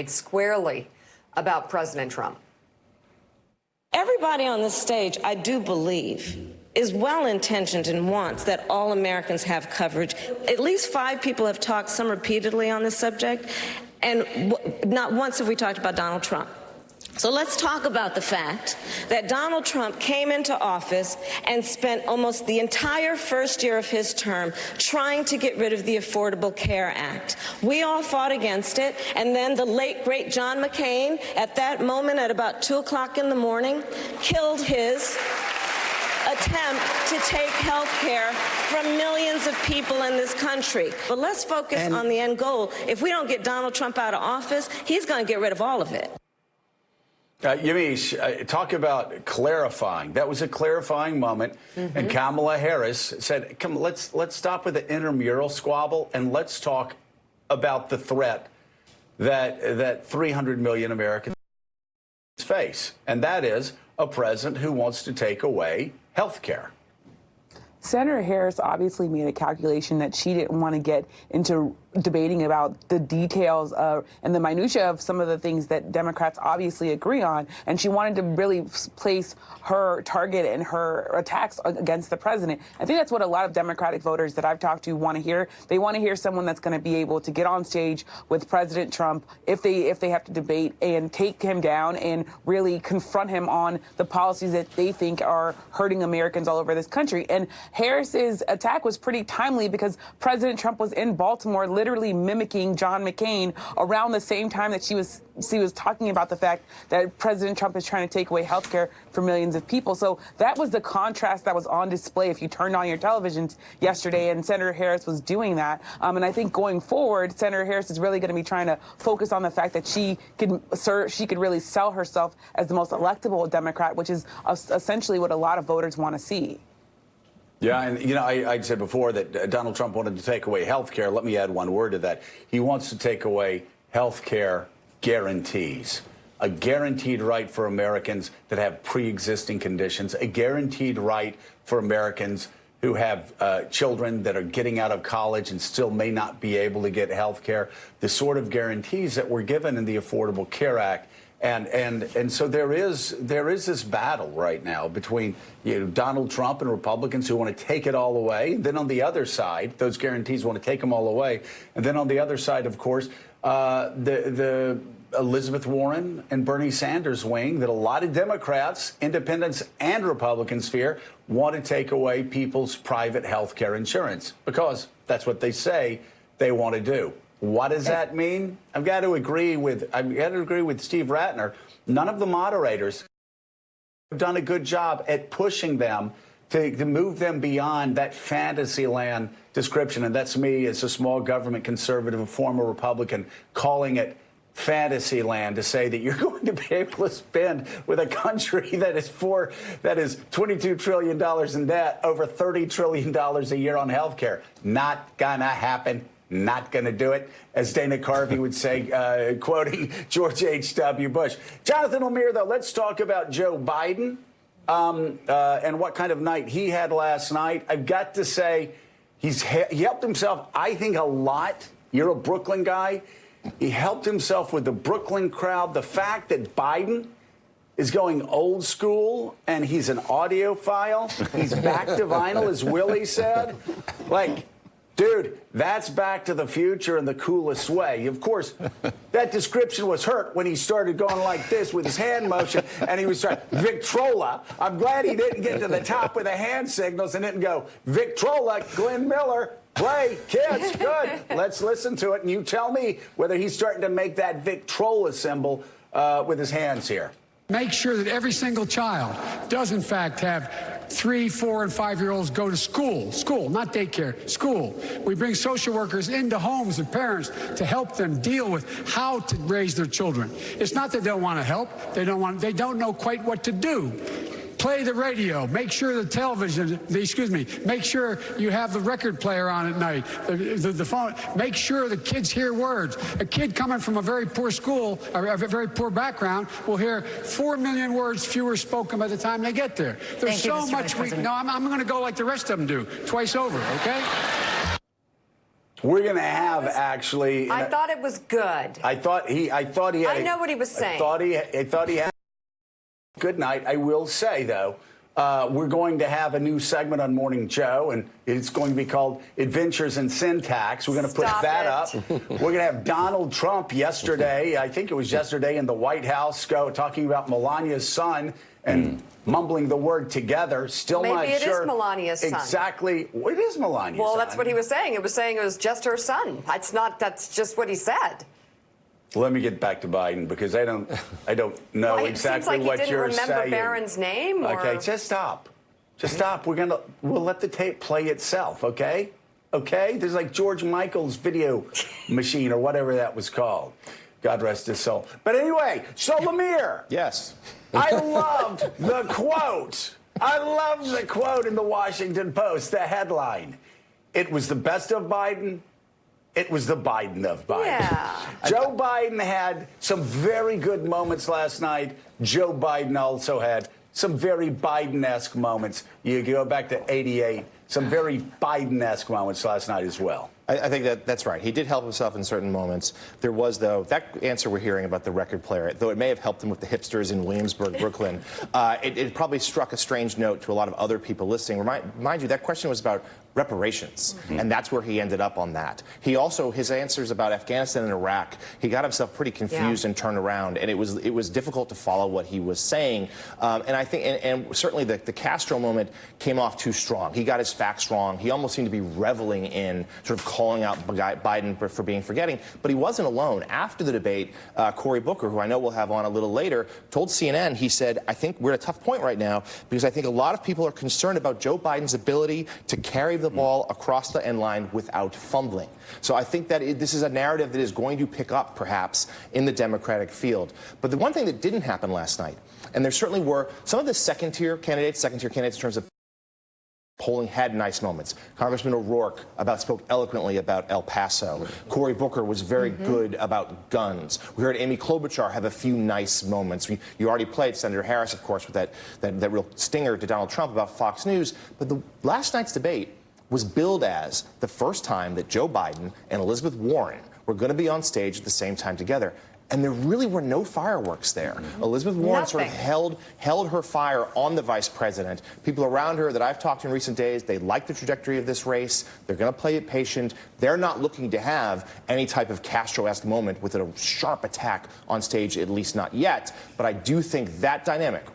squarely about President Trump. Everybody on this stage, I do believe, is well-intentioned and wants that all Americans have coverage. At least 5 people have talked, some repeatedly, on this subject, and not once have we talked about Donald Trump. So let's talk about the fact that Donald Trump came into office and spent almost the entire first year of his term trying to get rid of the Affordable Care Act. We all fought against it, and then the late, great John McCain, at that moment at about 2 o'clock in the morning, killed his attempt to take health care from millions of people in this country. But let's focus on the end goal. If we don't get Donald Trump out of office, he's going to get rid of all of it. Yamiche, talk about clarifying. That was a clarifying moment. And Kamala Harris said, come, let's stop with the intramural squabble and let's talk about the threat that 300 million Americans face. And that is a president who wants to take away health care. Senator Harris obviously made a calculation that she didn't want to get into debating about the details of and the minutia of some of the things that Democrats obviously agree on. And she wanted to really place her target and her attacks against the president. I think that's what a lot of Democratic voters that I've talked to want to hear. They want to hear someone that's going to be able to get on stage with President Trump if they have to debate and take him down and really confront him on the policies that they think are hurting Americans all over this country. And Harris's attack was pretty timely because President Trump was in Baltimore literally mimicking John McCain around the same time that she was talking about the fact that President Trump is trying to take away health care for millions of people. So that was the contrast that was on display if you turned on your televisions yesterday, and Senator Harris was doing that. And I think going forward, Senator Harris is really going to be trying to focus on the fact that she could really sell herself as the most electable Democrat, which is essentially what a lot of voters want to see. Yeah, and, you know, I said before that Donald Trump wanted to take away health care. Let me add one word to that. He wants to take away health care guarantees, a guaranteed right for Americans that have pre-existing conditions, a guaranteed right for Americans who have children that are getting out of college and still may not be able to get health care, the sort of guarantees that were given in the Affordable Care Act. And so there is this battle right now between Donald Trump and Republicans who want to take it all away. And then on the other side, those guarantees want to take them all away. And then on the other side, of course, the Elizabeth Warren and Bernie Sanders wing that a lot of Democrats, independents and Republicans fear want to take away people's private health care insurance because that's what they say they want to do. What does that mean? I've got to agree with Steve Ratner. None of the moderators have done a good job at pushing them to move them beyond that fantasy land description. And that's me as a small government conservative, a former Republican, calling it fantasy land to say that you're going to be able to spend with a country that is $22 trillion in debt, over $30 trillion a year on health care. Not gonna happen. Not going to do it, as Dana Carvey would say, quoting George H.W. Bush. Jonathan O'Meara, though, let's talk about Joe Biden and what kind of night he had last night. I've got to say, he helped himself, I think, a lot. You're a Brooklyn guy. He helped himself with the Brooklyn crowd. The fact that Biden is going old school and he's an audiophile, he's back to vinyl, as Willie said. Like, dude, that's Back to the Future in the coolest way. Of course, that description was hurt when he started going like this with his hand motion, and he was trying, Victrola. I'm glad he didn't get to the top with the hand signals and didn't go, Victrola, Glenn Miller, play, kids, good. Let's listen to it, and you tell me whether he's starting to make that Victrola symbol with his hands here. Make sure that every single child does, in fact, have 3-, 4-, and 5-year-olds go to school, not daycare, school. We bring social workers into homes and parents to help them deal with how to raise their children. It's not that they don't want to help. They don't know quite what to do. Play the radio. Make sure the television, make sure you have the record player on at night, the phone. Make sure the kids hear words. A kid coming from a very poor school, or a very poor background, will hear 4 million words fewer spoken by the time they get there. There's so much. No, I'm going to go like the rest of them do, twice over, okay? We're going to have actually. I thought it was good. I thought he had. I know what he was saying. I thought he had. Good night. I will say though, we're going to have a new segment on Morning Joe, and it's going to be called Adventures in Syntax. We're going to put Stop that it. up. We're going to have Donald Trump yesterday. I think it was yesterday in the White House, talking about Melania's son and mumbling the word together. Still Maybe not it is sure Melania's son. exactly. It is Melania's Well, son. that's what he was saying. It was saying it was just her son. It's not. That's just what he said. Let me get back to Biden because I don't know Well, exactly it seems like what he didn't you're remember saying. Barron's name. Or... Okay, just stop. Just stop. We'll let the tape play itself. Okay. Okay. There's like George Michael's video machine or whatever that was called. God rest his soul. But anyway, so Lemire. Yes. I loved the quote. I loved the quote in the Washington Post. The headline. It was the best of Biden. It was the Biden of Biden. Yeah. Joe Biden had some very good moments last night. Joe Biden also had some very Biden-esque moments. You go back to 88, some very Biden-esque moments last night as well. I think that's right. He did help himself in certain moments. There was, though, that answer we're hearing about the record player, though it may have helped him with the hipsters in Williamsburg, Brooklyn, it probably struck a strange note to a lot of other people listening. Mind you, that question was about reparations, and that's where he ended up on that. He also, his answers about Afghanistan and Iraq, he got himself pretty confused and turned around, and it was difficult to follow what he was saying. And I think, and certainly the Castro moment came off too strong. He got his facts wrong. He almost seemed to be reveling in sort of calling out Biden for being forgetting, but he wasn't alone. After the debate, Cory Booker, who I know we'll have on a little later, told CNN, he said, I think we're at a tough point right now because I think a lot of people are concerned about Joe Biden's ability to carry the ball across the end line without fumbling. So I think that this is a narrative that is going to pick up, perhaps, in the Democratic field. But the one thing that didn't happen last night, and there certainly were some of the second-tier candidates in terms of polling had nice moments. Congressman O'Rourke spoke eloquently about El Paso. Cory Booker was very good about guns. We heard Amy Klobuchar have a few nice moments. You already played Senator Harris, of course, with that real stinger to Donald Trump about Fox News. But the last night's debate was billed as the first time that Joe Biden and Elizabeth Warren were going to be on stage at the same time together. And there really were no fireworks there. Elizabeth Warren sort of held her fire on the vice president. People around her that I've talked to in recent days, they like the trajectory of this race. They're going to play it patient. They're not looking to have any type of Castro-esque moment with a sharp attack on stage, at least not yet. But I do think that dynamic,